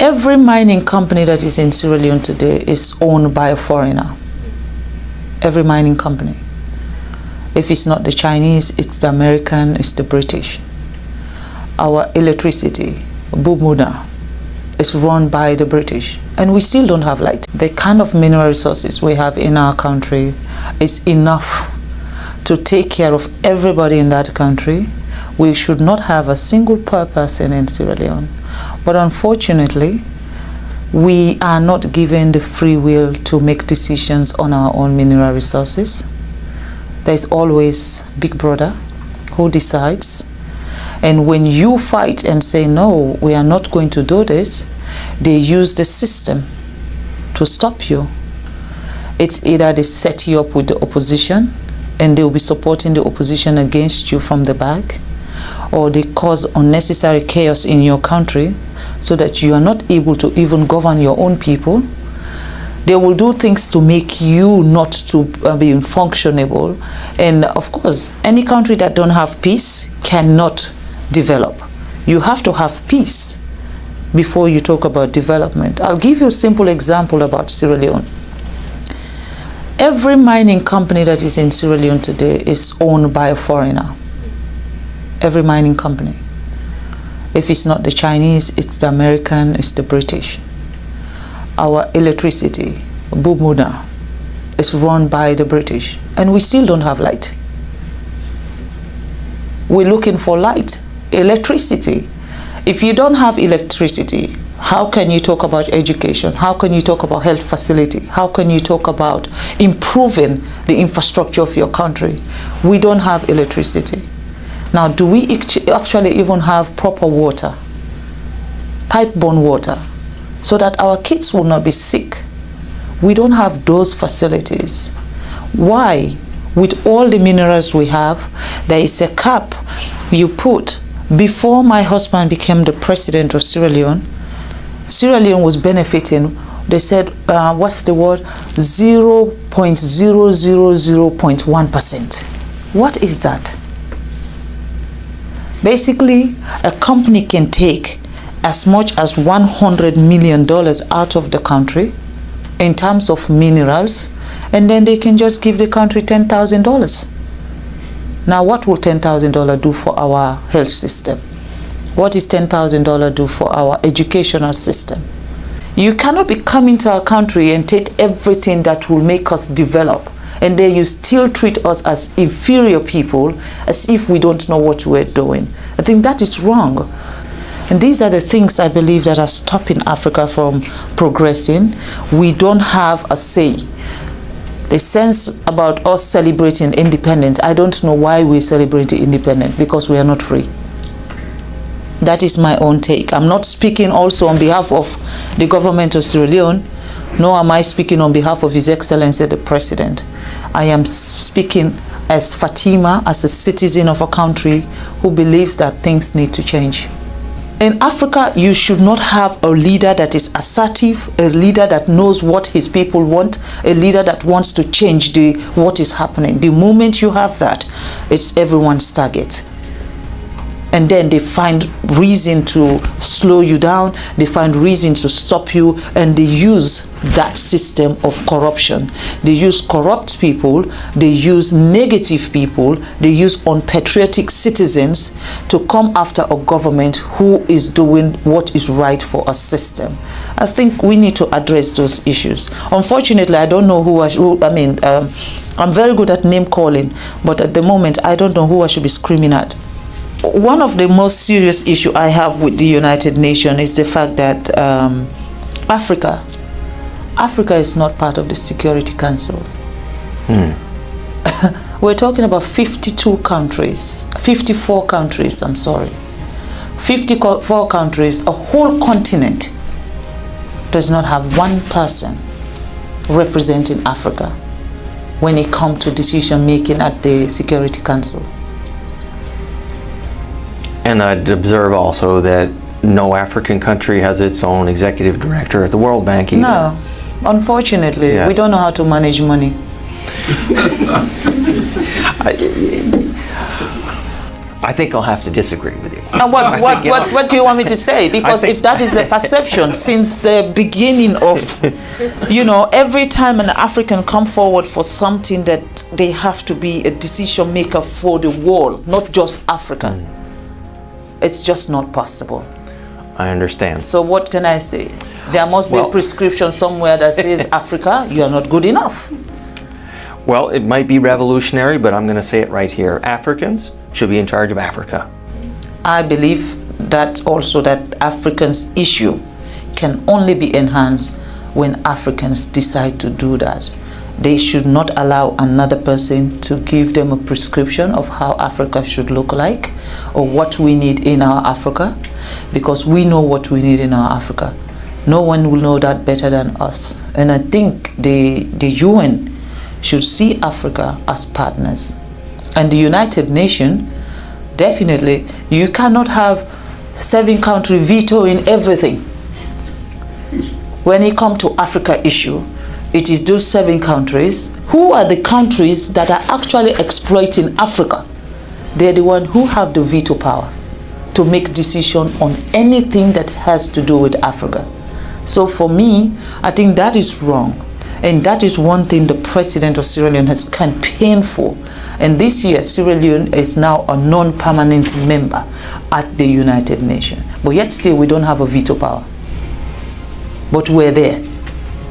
Every mining company that is in Sierra Leone today is owned by a foreigner. Every mining company. If it's not the Chinese, it's the American, it's the British. Our electricity, Bumuna, is run by the British, and we still don't have light. The kind of mineral resources we have in our country is enough to take care of everybody in that country. We should not have a single poor person in Sierra Leone. But unfortunately, we are not given the free will to make decisions on our own mineral resources. There's always Big Brother who decides. And when you fight and say, no, we are not going to do this, they use the system to stop you. It's either they set you up with the opposition and they'll be supporting the opposition against you from the back, or they cause unnecessary chaos in your country so that you are not able to even govern your own people. They will do things to make you not to be functionable. And of course, any country that don't have peace cannot develop. You have to have peace before you talk about development. I'll give you a simple example about Sierra Leone. Every mining company that is in Sierra Leone today is owned by a foreigner. Every mining company. If it's not the Chinese, it's the American, it's the British. Our electricity, Bumuna, is run by the British, and we still don't have light. We're looking for light, electricity. If you don't have electricity, how can you talk about education? How can you talk about health facility? How can you talk about improving the infrastructure of your country? We don't have electricity. Now, do we actually even have proper water, pipe-borne water, so that our kids will not be sick? We don't have those facilities. Why? With all the minerals we have, there is a cap you put. Before my husband became the president of Sierra Leone was benefiting, they said, what's the word? 0.000.1%. What is that? Basically, a company can take as much as $100 million out of the country in terms of minerals, and then they can just give the country $10,000. Now, what will $10,000 do for our health system? What is $10,000 do for our educational system? You cannot be coming to our country and take everything that will make us develop, and then you still treat us as inferior people, as if we don't know what we're doing. I think that is wrong. And these are the things I believe that are stopping Africa from progressing. We don't have a say. The sense about us celebrating independence, I don't know why we celebrate independence, because we are not free. That is my own take. I'm not speaking also on behalf of the government of Sierra Leone, nor am I speaking on behalf of His Excellency the President. I am speaking as Fatima, as a citizen of a country who believes that things need to change. In Africa, you should not have a leader that is assertive, a leader that knows what his people want, a leader that wants to change what is happening. The moment you have that, it's everyone's target. And then they find reason to slow you down, they find reason to stop you, and they use that system of corruption. They use corrupt people, they use negative people, they use unpatriotic citizens to come after a government who is doing what is right for a system. I think we need to address those issues. Unfortunately, I don't know I'm very good at name calling, but at the moment, I don't know who I should be screaming at. One of the most serious issues I have with the United Nations is the fact that Africa is not part of the Security Council. We're talking about 54 countries, I'm sorry. 54 countries, a whole continent does not have one person representing Africa when it comes to decision making at the Security Council. And I'd observe also that no African country has its own executive director at the World Bank either. No, unfortunately, yes. We don't know how to manage I think I'll have to disagree with you. And what do you want me to say? Because if that is the perception since the beginning of, every time an African come forward for something, that they have to be a decision maker for the world, not just Africa. It's just not possible. I understand. So what can I say? There must be a prescription somewhere that says, Africa, you are not good enough. Well, it might be revolutionary, but I'm going to say it right here. Africans should be in charge of Africa. I believe that also that Africans' issue can only be enhanced when Africans decide to do that. They should not allow another person to give them a prescription of how Africa should look like or what we need in our Africa, because we know what we need in our Africa. No one will know that better than us. And I think the UN should see Africa as partners. And the United Nations, definitely, you cannot have 7-country veto in everything. When it comes to Africa issue, it is those 7 countries. Who are the countries that are actually exploiting Africa? They're the ones who have the veto power to make decision on anything that has to do with Africa. So for me, I think that is wrong. And that is one thing the president of Sierra Leone has campaigned for. And this year, Sierra Leone is now a non-permanent member at the United Nations. But yet still, we don't have a veto power. But we're there.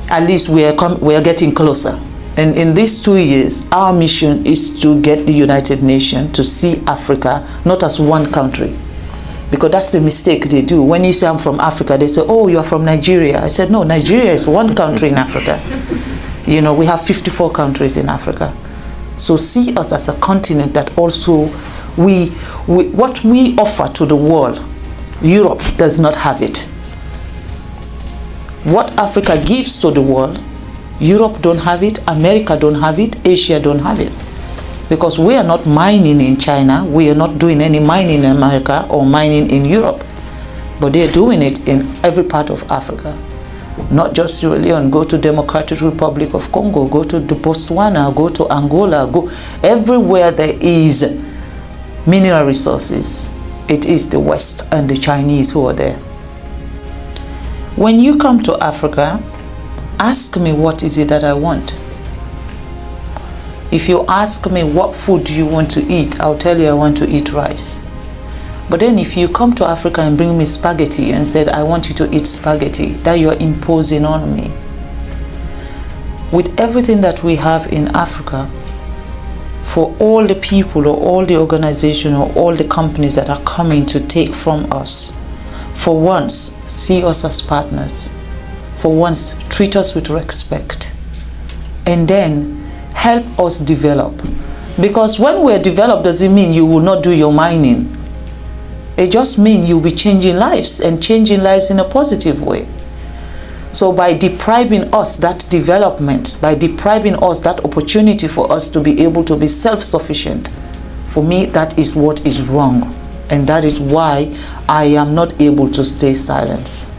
At least we are getting closer. And in these 2 years, our mission is to get the United Nations to see Africa not as one country. Because that's the mistake they do. When you say I'm from Africa, they say, oh, you're from Nigeria. I said, no, Nigeria is one country in Africa. We have 54 countries in Africa. So see us as a continent that also, what we offer to the world, Europe does not have it. What Africa gives to the world, Europe don't have it, America don't have it, Asia don't have it. Because we are not mining in China, we are not doing any mining in America or mining in Europe. But they're doing it in every part of Africa. Not just Sierra Leone, go to Democratic Republic of Congo, go to Botswana, go to Angola, go everywhere there is mineral resources. It is the West and the Chinese who are there. When you come to Africa, ask me what is it that I want. If you ask me what food do you want to eat, I'll tell you I want to eat rice. But then if you come to Africa and bring me spaghetti and said, I want you to eat spaghetti, that you're imposing on me. With everything that we have in Africa, for all the people or all the organizations or all the companies that are coming to take from us, for once, see us as partners. For once, treat us with respect. And then help us develop. Because when we're developed, doesn't mean you will not do your mining. It just means you'll be changing lives and changing lives in a positive way. So by depriving us that development, by depriving us that opportunity for us to be able to be self-sufficient, for me, that is what is wrong. And that is why I am not able to stay silent.